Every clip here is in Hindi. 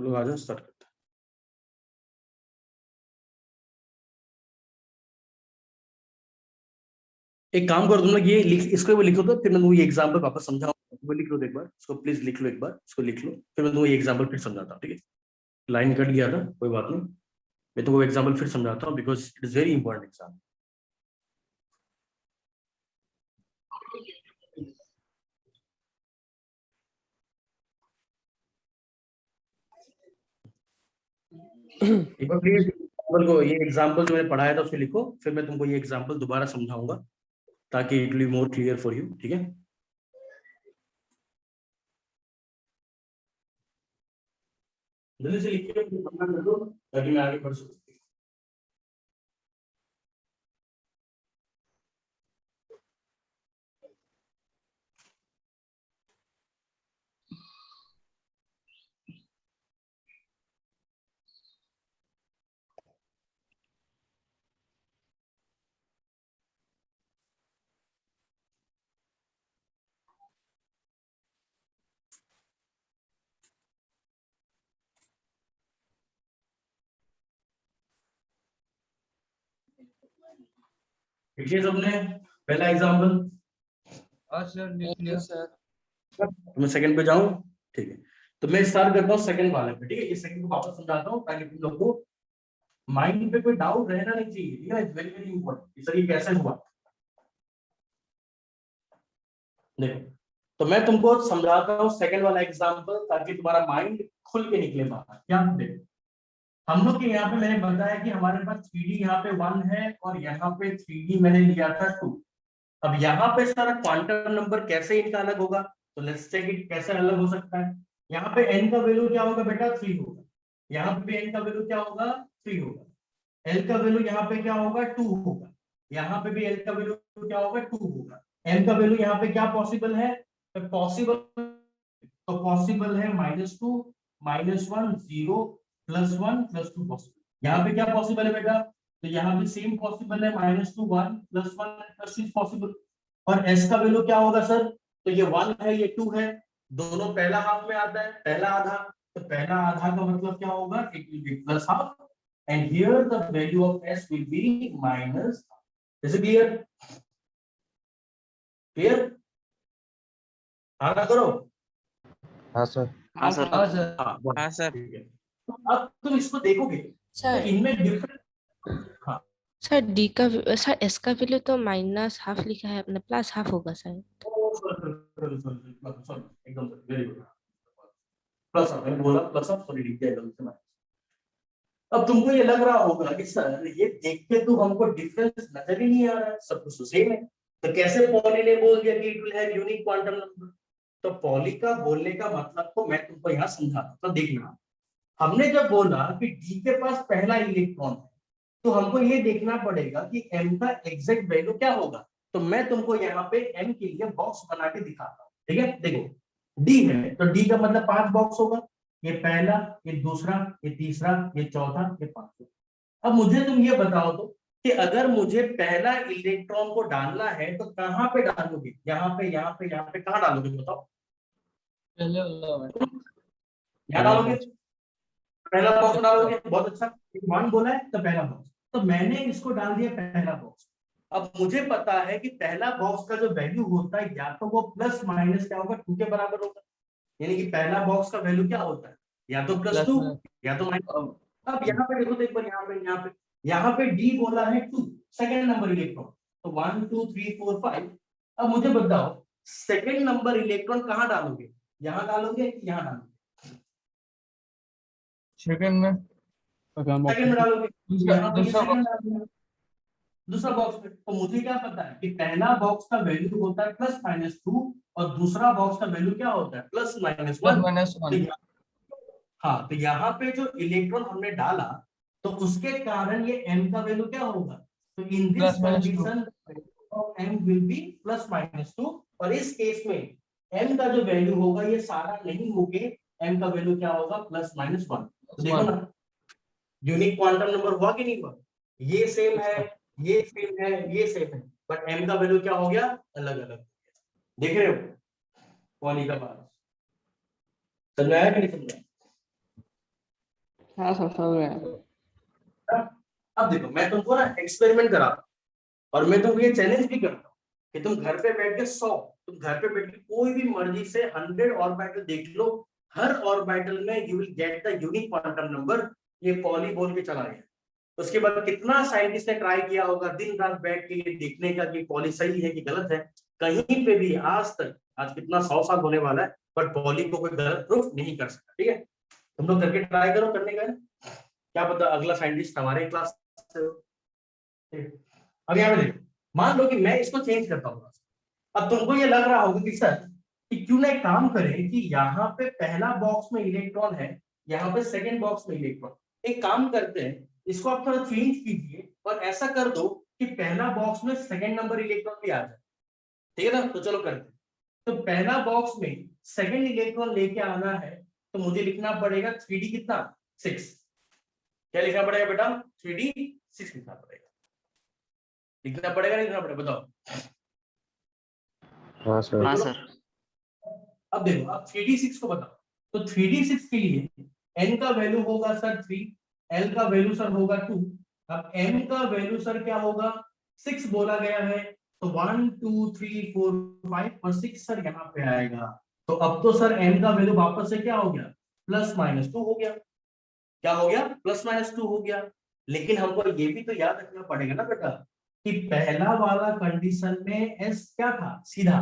चलो आ जाओ, स्टार्ट करते हैं। एक काम करो तुम लोग, ये इसको भी लिखो, तो फिर मैं तुमको ये एग्जांपल वापस समझाऊं। वो लिख लो एक बार, इसको प्लीज लिख लो एक बार, इसको लिख लो, फिर मैं तुमको ये एग्जांपल फिर समझाता हूँ, ठीक है? लाइन कट गया था, कोई बात नहीं, मैं तुमको एग्जांपल फिर समझाता हूँ, because it is very important example. एक बार प्लीज एग्जाम्पल को, ये एग्जाम्पल जो मैंने पढ़ाया था उसको लिखो, फिर मैं तुमको ये एग्जाम्पल दोबारा समझाऊंगा ताकि it will be more clear for you, ठीक है? जल्दी से लिखिए, कर दो ताकि मैं आगे बढ़ सकूं। लिखिए सबने पहला एग्जाम्पल। हाँ सर, लिख लिया सर। तो मैं सेकंड पे जाऊं, ठीक है? तो मैं स्टार्ट करता हूँ सेकंड वाले पे, ठीक है? ये सेकंड को वापस समझाता हूँ ताकि तुम लोग को माइंड पे कोई डाउट रहना नहीं चाहिए, ठीक है? It's very very important. Sir ये कैसे हुआ, देखो। तो मैं तुमको समझाता हूँ सेकंड वाला एग्जाम्पल ताकि तुम्हारा माइंड खुल के निकले बाहर। क्या देखो, हम लोग के यहाँ पे मैंने बताया कि हमारे पास 3D यहाँ पे 1 है और यहाँ पे 3D मैंने लिया था 2। अब यहाँ पे सारा क्वांटम नंबर कैसे इनका अलग होगा, तो लेट्स चेक इट कैसे अलग हो सकता है। यहाँ पे n का वैल्यू क्या होगा बेटा, 3 होगा। यहाँ पे भी n का वैल्यू क्या होगा, 3 होगा। l का वैल्यू यहाँ पे क्या होगा, 2 होगा। यहाँ पे भी l का वैल्यू क्या होगा, 2 होगा। m का वैल्यू यहाँ पे क्या पॉसिबल है, तो पॉसिबल है -2, -1, 0, +1, +2 पॉसिबल। यहाँ पे क्या पॉसिबल है बेटा, तो यहाँ पे सेम पॉसिबल है, -2, 1, +1, +6 पॉसिबल। और s का वैल्यू क्या होगा सर, तो ये 1 है, ये 2 है, दोनों पहला हाफ में आता है, पहला आधा। तो पहला आधा का मतलब क्या होगा, it will be plus half, and here the value of s will be minus. Is it clear? Clear? हाँ ना करो। हाँ सर। हाँ सर। हाँ सर। हाँ सर। ठीक है। तो अब तुम इसको देखोगे तो सर इनमें डिफरेंट। हाँ सर डी का सर एस का वैल्यू तो -हाफ लिखा है अपने, +हाफ होगा सर। सॉरी एकदम वेरी गुड। प्लस मैंने बोला प्लस ऑफ, सॉरी लिख दिया एकदम से मैं। अब तुमको ये लग रहा होगा कि सर ये देख के तो हमको डिफरेंस नजर ही नहीं आ रहा है, सब कुछ सेम है, तो कैसे पॉली ने बोल दिया कि it will have unique quantum number? तो पॉली का बोलने का मतलब को मैं तुमको यहाँ समझाता, तो देखना। हमने जब बोला कि डी के पास पहला इलेक्ट्रॉन है, तो हमको ये देखना पड़ेगा कि m का एग्जैक्ट वैल्यू क्या होगा। तो मैं तुमको यहाँ पे m के लिए बॉक्स बना के दिखाता हूँ, ठीक है? देखो d है तो d का मतलब 5 बॉक्स होगा, ये पहला, ये दूसरा, ये तीसरा, ये चौथा, ये पांचवा। अब मुझे तुम ये बताओ तो कि अगर मुझे पहला इलेक्ट्रॉन को डालना है तो कहाँ पे डालोगे, यहाँ पे, यहाँ पे, यहाँ पे, कहाँ डालोगे बताओ? पहले वाला यहाँ डालोगे, पहला बॉक्स डालोगे, बहुत अच्छा। 1 बोला है तो पहला बॉक्स, तो मैंने इसको डाल दिया पहला बॉक्स। अब मुझे पता है कि पहला बॉक्स का जो वैल्यू होता है या तो वो प्लस माइनस क्या होगा, 2 के बराबर होगा। यानी कि पहला बॉक्स का वैल्यू क्या होता है, या तो +2 या तो माइनस। अब यहाँ पे देखो तो एक बार, यहाँ पे डी बोला है 2, सेकंड नंबर इलेक्ट्रॉन, तो 1 2 3 4 5। अब मुझे बताओ सेकंड नंबर इलेक्ट्रॉन कहाँ डालोगे, यहाँ डालोगे कि यहाँ डालोगे? सेकंड में सेकंड में डालोगे, यहाँ पे ये दूसरा सेकंड डालोगे, दूसरा बॉक्स पे। तो मुझे क्या पता है कि पहला बॉक्स का वैल्यू होता है +-2 और दूसरा बॉक्स का वैल्यू क्या होता है +-1। +-1। हाँ, तो यहाँ पे जो इलेक्ट्रॉन हमने डाला तो उसके कारण ये m का वैल्यू क्या होगा, तो in this +-2। Condition of m will be +-2। और इस केस में m का जो वैल्यू होगा ये सारा नहीं होके m का वैल्यू क्या होगा, +-1। तो देखो ना, यूनिक क्वांटम नंबर हुआ कि नहीं हुआ? ये सेम है, ये सेम है, ये सेम है, बट m का वैल्यू क्या हो गया, अलग अलग। देख रहे हो पॉली का बात, समझ में आया कि नहीं समझ में आया? हाँ सर समझ रहे हैं। अब देखो मैं तुमको ना एक्सपेरिमेंट करा और मैं तुमको ये चैलेंज भी करता हूँ कि तुम घर पे बैठ के 100, तुम घर पे बैठ के कोई भी मर्जी से 100 ऑर्बिटल देख लो, हर ऑर्बिटल में you will get the unique quantum number. ये पॉली बोल के चला गया। उसके बाद कितना साइंटिस्ट ने ट्राई किया होगा दिन रात बैठ के ये देखने का कि पॉली सही है कि गलत है, कहीं पे भी आज तक, आज कितना 100 साल होने वाला है, बट पॉली को कोई गलत प्रूफ नहीं कर सकता। ठीक है, तुम लोग करके ट्राई करो, करने का क्या पता अगला साइंटिस्ट हमारे क्लास से हो। अब यहाँ पे देखो, मान लो कि मैं इसको चेंज करता हूँ। अब तुमको ये लग रहा होगा कि सर कि क्यों ना एक काम करें कि यहाँ पे पहला बॉक्स में इलेक्ट्रॉन है, यहाँ पे सेकंड बॉक्स में इलेक्ट्रॉन। एक काम करते हैं, इसको आप थोड़ा चेंज कीजिए और ऐसा कर दो कि पहला बॉक्स में सेकंड नंबर इलेक्ट्रॉन भी आ जाए। ठीक है ना, तो चलो करते हैं। तो पहला बॉक्स में सेकंड इलेक्ट्रॉन लेके आना है, तो मुझे लिखना पड़ेगा 3d कितना 6। क्या लिखना पड़ेगा बेटा? 3d 6 लिखना पड़ेगा। लिखना पड़ेगा नहीं लिखना पड़ेगा बताओ? हाँ सर। हाँ सर। अब देखो, अब 3d6 को बताओ। तो 3d6 के लिए n का वैल्यू होगा सर 3, l का वैल्यू सर होगा 2, अब m का वैल्यू सर क्या होगा 6 बोला गया है, तो 1 2 3 4 5 और 6 सर यहाँ पे आएगा। तो अब तो सर m का वैल्यू वापस से क्या हो गया +-2 हो गया। क्या हो गया? +-2 हो गया। लेकिन हमको ये भी तो याद रखना पड़ेगा ना बेटा कि पहला वाला कंडीशन में s क्या था सीधा,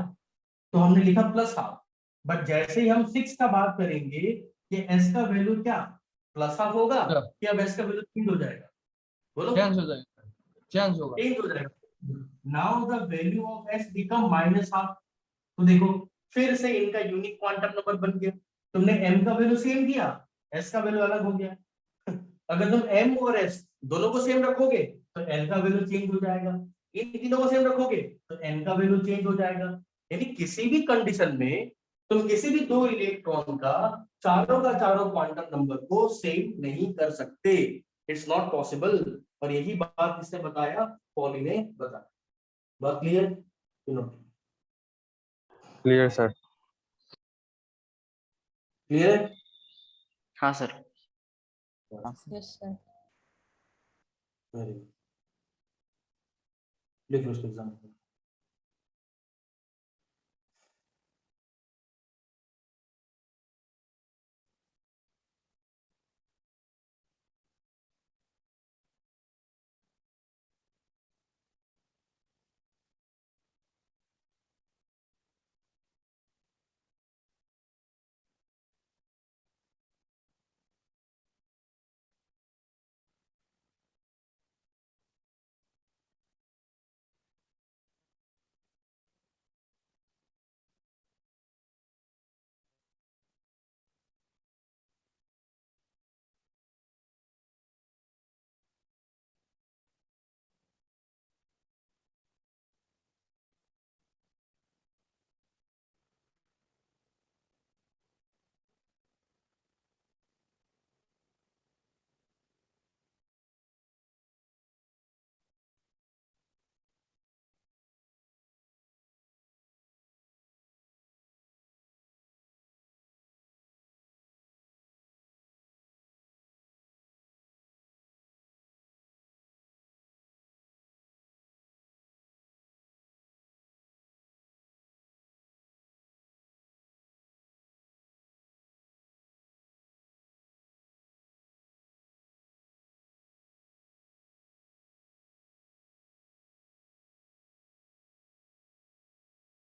तो हमने लिखा +हाफ, बट जैसे ही हम 6 का बात करेंगे ये s का वैल्यू क्या +हाफ होगा कि अब s का वैल्यू चेंज हो जाएगा? बोलो। चेंज हो जाएगा, चेंज होगा। चेंज हो जाएगा। Now the value of s become -half. तो देखो फिर से इनका यूनिक क्वांटम नंबर बन गया। तुमने m का वैल्यू सेम किया, s का वैल्यू अलग हो गया। अगर तुम m और s दोनों को सेम रखोगे तो l का वैल्यू चेंज हो जाएगा, इन तीनों को सेम रखोगे तो n का वैल्यू चेंज हो जाएगा। यानी किसी भी कंडीशन में तुम किसी भी दो इलेक्ट्रॉन का चारों क्वांटम नंबर को सेम नहीं कर सकते। It's not possible. और यही बात इसने बताया, पॉली ने बताया। बात क्लियर? Clear sir. क्लियर? हाँ सर। Yes sir. लिखो उसको एग्जाम्पल।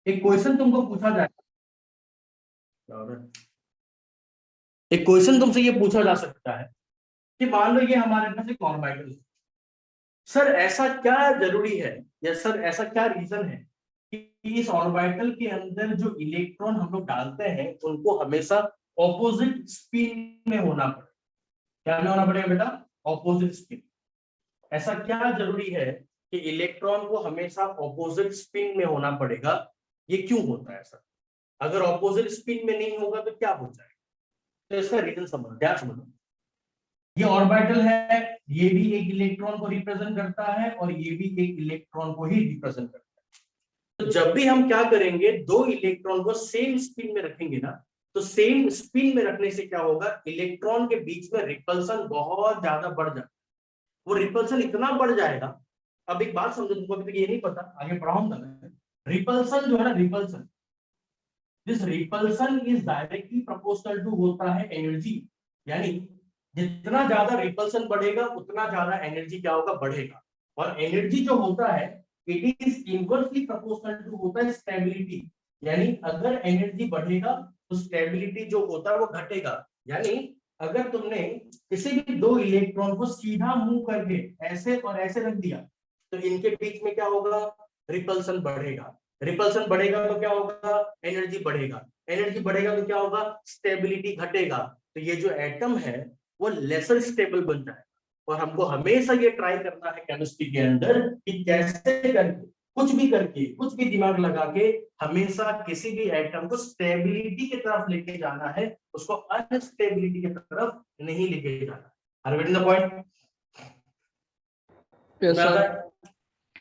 एक क्वेश्चन तुमको पूछा जाएगा, एक क्वेश्चन तुमसे ये पूछा जा सकता है कि मान लो ये हमारे पास एक ऑर्बिटल है, सर ऐसा क्या जरूरी है या सर ऐसा क्या रीजन है कि इस ऑर्बिटल के अंदर जो इलेक्ट्रॉन हम लोग डालते हैं उनको हमेशा ऑपोजिट स्पिन में होना पड़े? क्या में होना पड़ेगा बेटा? Opposite spin. ऐसा क्या जरूरी है कि इलेक्ट्रॉन को हमेशा ऑपोजिट स्पिन में होना पड़ेगा? ये क्यों होता है सर? अगर ऑपोजिट स्पिन में नहीं होगा तो क्या हो जाएगा? तो इसका रीजन समझो, क्या समझो। ये ऑर्बिटल है, ये भी एक इलेक्ट्रॉन को रिप्रेजेंट करता है और ये भी एक इलेक्ट्रॉन को ही रिप्रेजेंट करता है। तो जब भी हम क्या करेंगे, दो इलेक्ट्रॉन को सेम स्पिन में रखेंगे ना, तो सेम स्पिन में रखने से क्या होगा, इलेक्ट्रॉन के बीच में रिपल्सन बहुत ज्यादा बढ़ जाएगा। वो रिपल्सन इतना बढ़ जाएगा, अब एक बात समझो, तुमको अभी तक ये नहीं पता, आगे पढ़ाऊंगा मैं। रिपल्सन जो है ना, repulsion, this repulsion is directly proportional to होता है एनर्जी, यानी जितना ज्यादा रिपल्सन बढ़ेगा उतना ज्यादा एनर्जी क्या होगा, बढ़ेगा। और एनर्जी जो होता है it is inversely proportional to होता है स्टेबिलिटी, यानी अगर एनर्जी बढ़ेगा तो स्टेबिलिटी जो होता है वो घटेगा। यानी अगर तुमने किसी भी दो इलेक्ट्रॉन को सीधा मूव करके ऐसे और ऐसे रख दिया तो इनके बीच में क्या होगा, रिपल्सन बढ़ेगा। रिपल्सन बढ़ेगा तो क्या होगा, एनर्जी बढ़ेगा। एनर्जी बढ़ेगा तो क्या होगा, स्टेबिलिटी घटेगा। तो ये जो एटम है वो लेसर स्टेबल बन जाएगा। और हमको हमेशा ये ट्राई करना है केमिस्ट्री के अंदर कि कैसे करके, कुछ भी करके, कुछ भी दिमाग लगा के हमेशा किसी भी एटम को स्टेबिलिटी की तरफ लेके जाना है, उसको अनस्टेबिलिटी की तरफ नहीं लेके जाना। Are you getting the point? Yes, sir.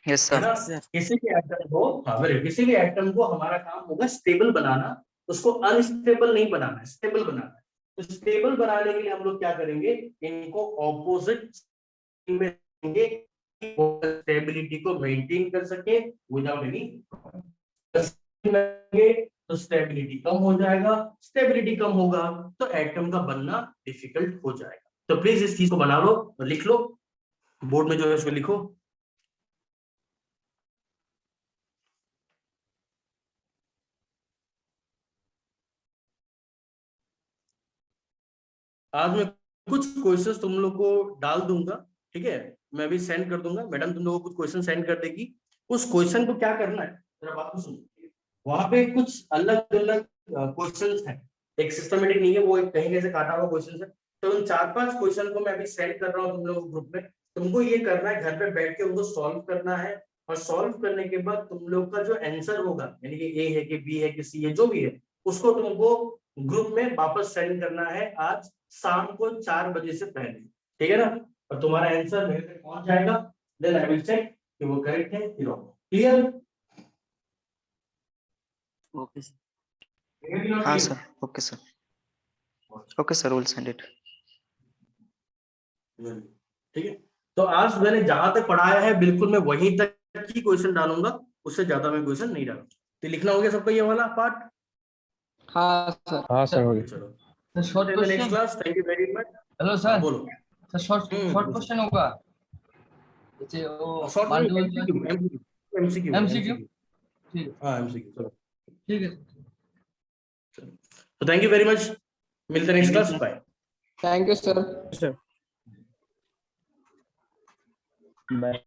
Yes sir. किसी भी एटम को, हाँ वेरी, किसी भी एटम को हमारा काम होगा स्टेबल बनाना, उसको अनस्टेबल नहीं बनाना है, स्टेबल बनाना है। तो स्टेबल बनाने के लिए हम लोग क्या करेंगे, इनको ऑपोजिट में रखेंगे, स्टेबिलिटी को मेंटेन कर सके विदाउट एनी, तो स्टेबिलिटी कम हो जाएगा। स्टेबिलिटी कम होगा तो एटम का बनना डिफिकल्ट हो जाएगा। तो प्लीज इस चीज को बना लो और लिख लो, बोर्ड में जो है उसको लिखो। आज मैं कुछ क्वेश्चंस तुम लोग को डाल दूंगा, ठीक है, मैं भी सेंड कर दूंगा, मैडम तुम लोगों को कुछ क्वेश्चन सेंड कर देगी। उस क्वेश्चन को क्या करना है, जरा बात को सुनो। वहां पे कुछ अलग अलग क्वेश्चंस हैं, एक सिस्टमेटिक नहीं है, वो एक कहीं से काटा हुआ क्वेश्चन है। तो उन 4-5 क्वेश्चन को मैं अभी सेंड कर रहा हूँ तुम लोग ग्रुप में। तुमको ये करना है, घर पे बैठ के उनको सॉल्व करना है, और सॉल्व करने के बाद तुम लोग का जो आंसर होगा, यानी कि ए है कि बी है कि सी है, जो भी है, उसको तुमको ग्रुप में वापस सेंड करना है आज शाम को 4 बजे से पहले, ठीक है ना। और तुम्हारा आंसर मेरे पे पहुंच जाएगा, देन आई विल चेक कि वो करेक्ट है कि रॉन्ग। क्लियर? Okay sir. हाँ sir, okay sir, okay sir, will send it. ठीक है, तो आज मैंने जहां तक पढ़ाया है बिल्कुल मैं वहीं तक की क्वेश्चन डालूंगा, उससे ज्यादा मैं क्वेश्चन नहीं डालूंगा। तो लिखना हो गया सबका ये वाला पार्ट? हाँ सर। हाँ सर, हो गया। चलो short next question. Class, thank you very much. Hello sir. बोलो सर शॉर्ट क्वेश्चन होगा, जैसे वो शॉर्ट मान लो एमसीक्यू एमसीक्यू। ठीक है, हाँ एमसीक्यू, चलो ठीक है। तो थैंक यू वेरी मच, मिलते हैं next class, bye. Thank you sir. Bye.